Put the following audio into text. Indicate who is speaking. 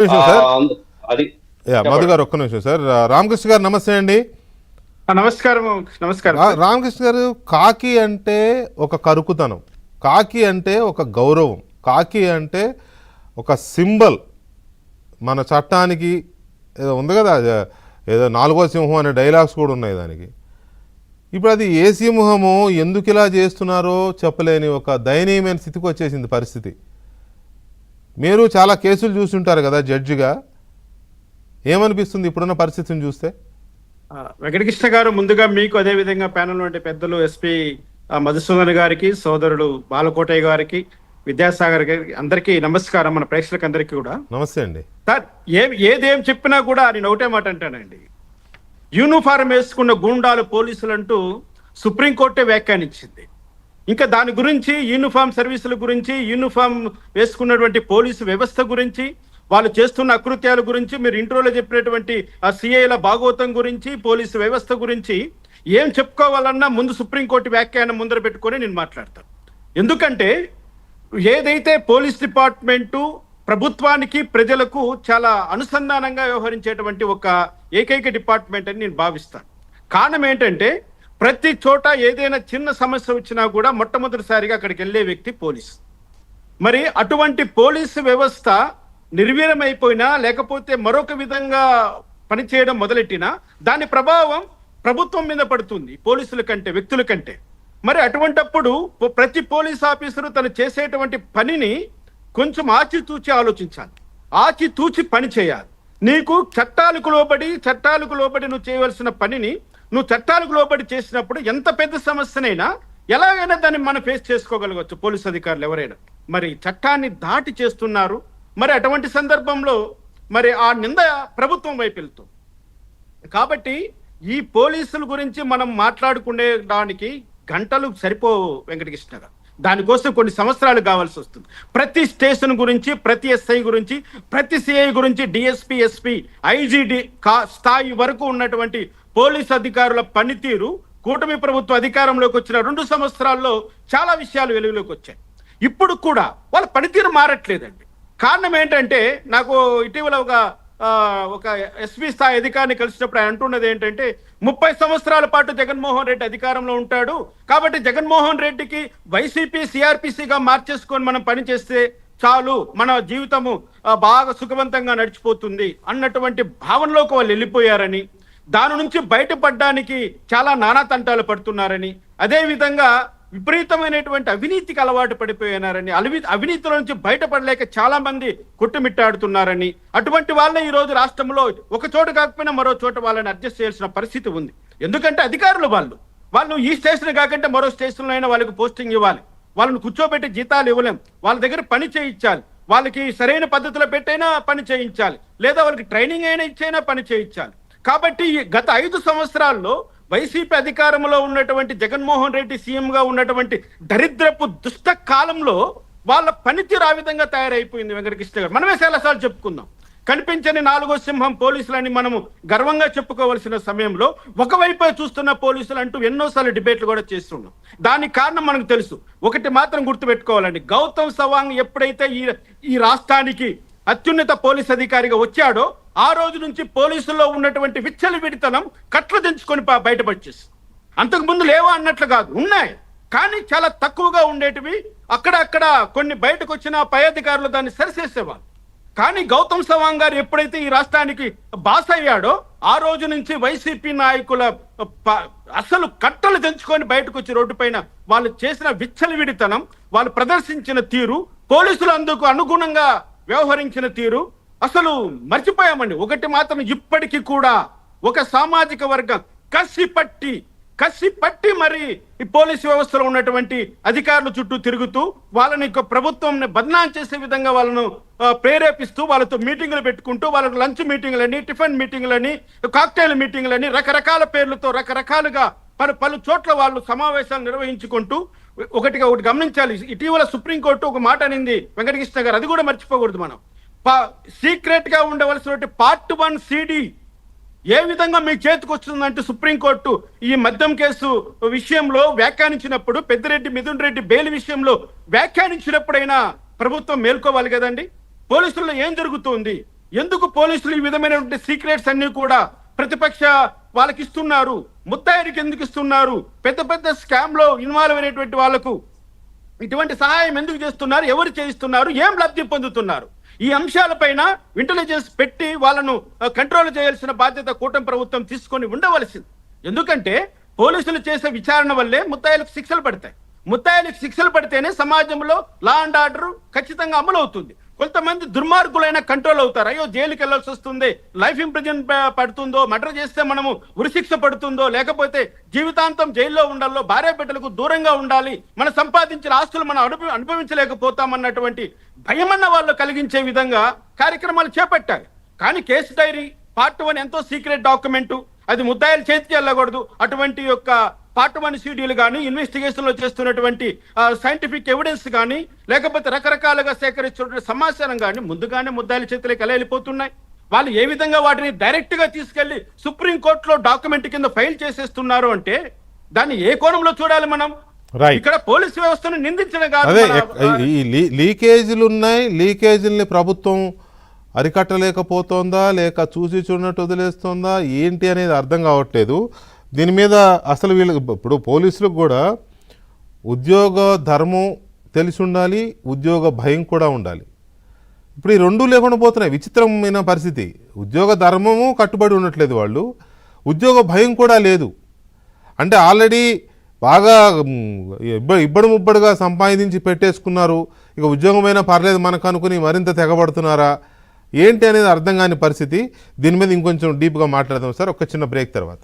Speaker 1: నిమిషం సార్.
Speaker 2: అది
Speaker 1: మధు గారు ఒక్క నిమిషం సార్. రామకృష్ణ గారు నమస్తే అండి.
Speaker 3: నమస్కారం. నమస్కారం
Speaker 1: రామకృష్ణ గారు, కాకి అంటే ఒక కరుకుతనం, కాకి అంటే ఒక గౌరవం, కాకి అంటే ఒక సింబల్. మన చట్టానికి ఏదో ఉంది కదా, ఏదో నాలుగో సింహం అనే డైలాగ్స్ కూడా ఉన్నాయి దానికి. ఇప్పుడు అది ఏ సింహమో ఎందుకు ఇలా చేస్తున్నారో చెప్పలేని ఒక దయనీయమైన స్థితికి వచ్చేసింది పరిస్థితి. మీరు చాలా కేసులు చూస్తుంటారు కదా జడ్జిగా, ఏమనిపిస్తుంది ఇప్పుడున్న పరిస్థితిని చూస్తే?
Speaker 3: వెంకటకృష్ణ గారు, ముందుగా మీకు అదే విధంగా ప్యానెల్ వంటి పెద్దలు ఎస్పీ మధుసూదన్ గారికి, సోదరుడు బాలకోటయ్య గారికి, విద్యాసాగర్ గారికి, అందరికీ నమస్కారం. మన ప్రేక్షకులకు అందరికీ కూడా
Speaker 1: నమస్తే అండి.
Speaker 3: సార్, ఏదేం చెప్పినా కూడా నేను ఒకటే మాట అంటానండి. యూనిఫారం వేసుకున్న గూండాలు పోలీసులు అంటూ సుప్రీంకోర్టే వ్యాఖ్యానించింది. ఇంకా దాని గురించి, యూనిఫామ్ సర్వీసుల గురించి, యూనిఫామ్ వేసుకున్నటువంటి పోలీసు వ్యవస్థ గురించి, వాళ్ళు చేస్తున్న అకృత్యాల గురించి, మీరు ఇంట్రోలో చెప్పినటువంటి ఆ సిఐల భాగవతం గురించి, పోలీసు వ్యవస్థ గురించి ఏం చెప్పుకోవాలన్నా ముందు సుప్రీంకోర్టు వ్యాఖ్యానం ముందర పెట్టుకొని నేను మాట్లాడతాను. ఎందుకంటే ఏదైతే పోలీస్ డిపార్ట్మెంటు ప్రభుత్వానికి, ప్రజలకు చాలా అనుసంధానంగా వ్యవహరించేటువంటి ఒక ఏకైక డిపార్ట్మెంట్ అని నేను భావిస్తాను. కారణం ఏంటంటే ప్రతి చోట ఏదైనా చిన్న సమస్య వచ్చినా కూడా మొట్టమొదటిసారిగా అక్కడికి వెళ్ళే వ్యక్తి పోలీస్. మరి అటువంటి పోలీసు వ్యవస్థ నిర్వీర్యమైపోయినా, లేకపోతే మరొక విధంగా పనిచేయడం మొదలెట్టినా దాని ప్రభావం ప్రభుత్వం మీద పడుతుంది, పోలీసుల కంటే, వ్యక్తుల కంటే. మరి అటువంటప్పుడు ప్రతి పోలీస్ ఆఫీసరు తను చేసేటువంటి పనిని కొంచెం ఆచితూచి ఆలోచించాలి, ఆచితూచి పని చేయాలి. నీకు చట్టాలకు లోబడి నువ్వు చేయవలసిన పనిని నువ్వు చట్టాలకు లోబడి చేసినప్పుడు ఎంత పెద్ద సమస్యనైనా ఎలాగైనా దాన్ని మనం ఫేస్ చేసుకోగలగవచ్చు పోలీస్ అధికారులు ఎవరైనా. మరి చట్టాన్ని దాటి చేస్తున్నారు. మరి అటువంటి సందర్భంలో మరి ఆ నింద ప్రభుత్వం వైపు వెళ్తుంది. కాబట్టి ఈ పోలీసుల గురించి మనం మాట్లాడుకునే దానికి గంటలు సరిపోవు వెంకటకృష్ణ గారు. దానికోసం కొన్ని సంవత్సరాలు కావాల్సి వస్తుంది. ప్రతి స్టేషన్ గురించి, ప్రతి ఎస్ఐ గురించి, ప్రతి సిఐ గురించి, డిఎస్పీ, ఎస్పీ, ఐజీడీ స్థాయి వరకు ఉన్నటువంటి పోలీస్ అధికారుల పనితీరు కూటమి ప్రభుత్వ అధికారంలోకి వచ్చిన 2 సంవత్సరాల్లో చాలా విషయాలు వెలుగులోకి వచ్చాయి. ఇప్పుడు కూడా వాళ్ళ పనితీరు మారట్లేదండి. కారణం ఏంటంటే, నాకు ఇటీవల ఒక ఎస్పీ స్థాయి అధికారిని కలిసినప్పుడు ఆయన అంటున్నది ఏంటంటే, 30 సంవత్సరాల పాటు జగన్మోహన్ రెడ్డి అధికారంలో ఉంటాడు కాబట్టి జగన్మోహన్ రెడ్డికి వైసీపీ సిఆర్పిసిగా మార్చేసుకొని మనం పనిచేస్తే చాలు, మన జీవితము బాగా సుఖవంతంగా నడిచిపోతుంది అన్నటువంటి భావనలోకి వాళ్ళు వెళ్ళిపోయారని, దాని నుంచి బయటపడడానికి చాలా నానా తంటాలు పడుతున్నారని, అదేవిధంగా విపరీతమైనటువంటి అవినీతికి అలవాటు పడిపోయినారని, అవినీతిలో నుంచి బయటపడలేక చాలా మంది కొట్టుమిట్టాడుతున్నారని, అటువంటి వాళ్ళని ఈ రోజు రాష్ట్రంలో ఒక చోట కాకపోయినా మరో చోట వాళ్ళని అడ్జస్ట్ చేయాల్సిన పరిస్థితి ఉంది. ఎందుకంటే అధికారులు వాళ్ళు ఈ స్టేషన్ కాకంటే మరో స్టేషన్లో అయినా వాళ్ళకి పోస్టింగ్ ఇవ్వాలి, వాళ్ళని కూర్చోబెట్టి జీతాలు ఇవ్వలేం, వాళ్ళ దగ్గర పని చేయించాలి, వాళ్ళకి సరైన పద్ధతిలో పెట్టైనా పని చేయించాలి, లేదా వాళ్ళకి ట్రైనింగ్ అయినా ఇచ్చైనా పని చేయించాలి. కాబట్టి గత 5 సంవత్సరాల్లో వైసీపీ అధికారంలో ఉన్నటువంటి జగన్మోహన్ రెడ్డి సీఎంగా ఉన్నటువంటి దరిద్రపు దుష్ట కాలంలో వాళ్ళ పనితీరు ఆ విధంగా తయారైపోయింది వెంకటకృష్ణ గారు. మనమే చాలాసార్లు చెప్పుకుందాం, కనిపించని 4వ సింహం పోలీసులని మనము గర్వంగా చెప్పుకోవాల్సిన సమయంలో ఒకవైపే చూస్తున్న పోలీసులు అంటూ ఎన్నోసార్లు డిబేట్లు కూడా చేస్తున్నాం. దానికి కారణం మనకు తెలుసు. ఒకటి మాత్రం గుర్తుపెట్టుకోవాలండి, గౌతమ్ సవాంగ్ ఎప్పుడైతే ఈ రాష్ట్రానికి అత్యున్నత పోలీస్ అధికారిగా వచ్చాడో ఆ రోజు నుంచి పోలీసుల్లో ఉన్నటువంటి విచ్చలవిడితనం కట్లు దించుకొని బయటపడేసి, అంతకుముందు లేవా అన్నట్లు కాదు, ఉన్నాయి కానీ చాలా తక్కువగా ఉండేటివి. అక్కడక్కడ కొన్ని బయటకు వచ్చిన పై అధికారులు దాన్ని సరిచేసేవాళ్ళు. కానీ గౌతమ్ సవాంగ్ గారు ఎప్పుడైతే ఈ రాష్ట్రానికి బాస్ అయ్యాడో ఆ రోజు నుంచి వైసీపీ నాయకుల అసలు కట్టలు తెంచుకొని బయటకు వచ్చి రోడ్డు పైన వాళ్ళు చేసిన విచ్చలవిడితనం, వాళ్ళు ప్రదర్శించిన తీరు, పోలీసులు అందుకు అనుగుణంగా వ్యవహరించిన తీరు అసలు మర్చిపోయామండి. ఒకటి మాత్రం ఇప్పటికీ కూడా ఒక సామాజిక వర్గం కసిపట్టి మరి ఈ పోలీసు వ్యవస్థలో ఉన్నటువంటి అధికారుల చుట్టూ తిరుగుతూ వాళ్ళని ప్రభుత్వం బదనాం చేసే విధంగా వాళ్ళను ప్రేరేపిస్తూ, వాళ్ళతో మీటింగులు పెట్టుకుంటూ, వాళ్ళకు లంచ్ మీటింగులని, టిఫిన్ మీటింగులని, కాక్టైల్ మీటింగులని, రకరకాల పేర్లతో రకరకాలుగా పలు చోట్ల వాళ్ళు సమావేశాలు నిర్వహించుకుంటూ ఒకటి గమనించాలి. ఇటీవల సుప్రీంకోర్టు ఒక మాట అనింది వెంకటకృష్ణ గారు, అది కూడా మర్చిపోకూడదు. మనం సీక్రెట్ గా ఉండవలసిన పార్ట్ 1 CD ఏ విధంగా మీ చేతికి వస్తుందంటే సుప్రీంకోర్టు ఈ మద్యం కేసు విషయంలో వ్యాఖ్యానించినప్పుడు, పెద్దిరెడ్డి మిథున్ రెడ్డి బెయిల్ విషయంలో వ్యాఖ్యానించినప్పుడైనా ప్రభుత్వం మేల్కోవాలి కదండి. పోలీసుల్లో ఏం జరుగుతుంది, ఎందుకు పోలీసులు ఈ విధమైనటువంటి సీక్రెట్స్ అన్ని కూడా ప్రతిపక్ష వాళ్ళకి ఇస్తున్నారు? ముద్దాయిరికి ఎందుకు ఇస్తున్నారు? పెద్ద పెద్ద స్కామ్ లో ఇన్వాల్వ్ అయినటువంటి వాళ్ళకు ఇటువంటి సహాయం ఎందుకు చేస్తున్నారు? ఎవరు చేయిస్తున్నారు? ఏం లబ్ధి పొందుతున్నారు? ఈ అంశాలపైన ఇంటెలిజెన్స్ పెట్టి వాళ్ళను కంట్రోల్ చేయాల్సిన బాధ్యత కూటమి ప్రభుత్వం తీసుకొని ఉండవలసింది. ఎందుకంటే పోలీసులు చేసే విచారణ వల్లే ముద్దాయిలకు శిక్షలు పడతాయి. ముద్దాయిలకు శిక్షలు పడితేనే సమాజంలో లా అండ్ ఆర్డర్ ఖచ్చితంగా అమలు అవుతుంది. కొంతమంది దుర్మార్గులైన కంట్రోల్ అవుతారు. అయ్యో జైలుకి వెళ్ళాల్సి వస్తుంది, లైఫ్ ఇంప్రిజన్ పడుతుందో, మర్డర్ చేస్తే మనము ఉరిశిక్ష పడుతుందో, లేకపోతే జీవితాంతం జైల్లో ఉండాలో, భార్య బిడ్డలకు దూరంగా ఉండాలి, మనం సంపాదించిన ఆస్తులు మనం అనుభవించలేకపోతామన్నటువంటి భయమన్న వాళ్ళు కలిగించే విధంగా కార్యక్రమాలు చేపట్టారు. కానీ కేసు డైరీ పార్ట్ 1 ఎంతో సీక్రెట్ డాక్యుమెంటు, అది ముద్దాయిల చేతికి వెళ్ళకూడదు. అటువంటి యొక్క పార్ట్ 1 షెడ్యూల్ కానీ, ఇన్వెస్టిగేషన్ లో చేస్తున్నటువంటి సైంటిఫిక్ ఎవిడెన్స్ కానీ, లేకపోతే రకరకాలుగా సేకరిస్తున్న సమాచారం కానీ ముందుగానే ముద్దాయిల చేతులకు ఎలా వెళ్ళిపోతున్నాయి? వాళ్ళు ఏ విధంగా వాటిని డైరెక్ట్ గా తీసుకెళ్లి సుప్రీంకోర్టులో డాక్యుమెంట్ కింద ఫైల్ చేసేస్తున్నారు అంటే దాన్ని ఏ కోణంలో చూడాలి మనం? ఇక్కడ పోలీసు వ్యవస్థను నిందించడం కాదు.
Speaker 1: అదే లీకేజీలు ఉన్నాయి. లీకేజీల్ని ప్రభుత్వం అరికట్టలేకపోతుందా, లేక చూసి చూడనట్టు వదిలేస్తుందా, ఏంటి అనేది అర్థం కావట్లేదు. దీని మీద అసలు వీళ్ళకి ఇప్పుడు పోలీసులకు కూడా ఉద్యోగ ధర్మం తెలిసి ఉండాలి, ఉద్యోగ భయం కూడా ఉండాలి. ఇప్పుడు ఈ రెండూ లేకుండా పోతున్నాయి. విచిత్రమైన పరిస్థితి. ఉద్యోగ ధర్మము కట్టుబడి ఉండట్లేదు వాళ్ళు, ఉద్యోగ భయం కూడా లేదు. అంటే ఆల్రెడీ బాగా ఇబ్బడి ముబ్బడిగా సంపాదించి పెట్టేసుకున్నారు, ఇక ఉద్యోగమైనా పర్లేదు మనకు అనుకుని మరింత తెగబడుతున్నారా ఏంటి అనేది అర్థం కాని పరిస్థితి. దీని మీద ఇంకొంచెం డీప్గా మాట్లాడదాం సార్, ఒక చిన్న బ్రేక్ తర్వాత.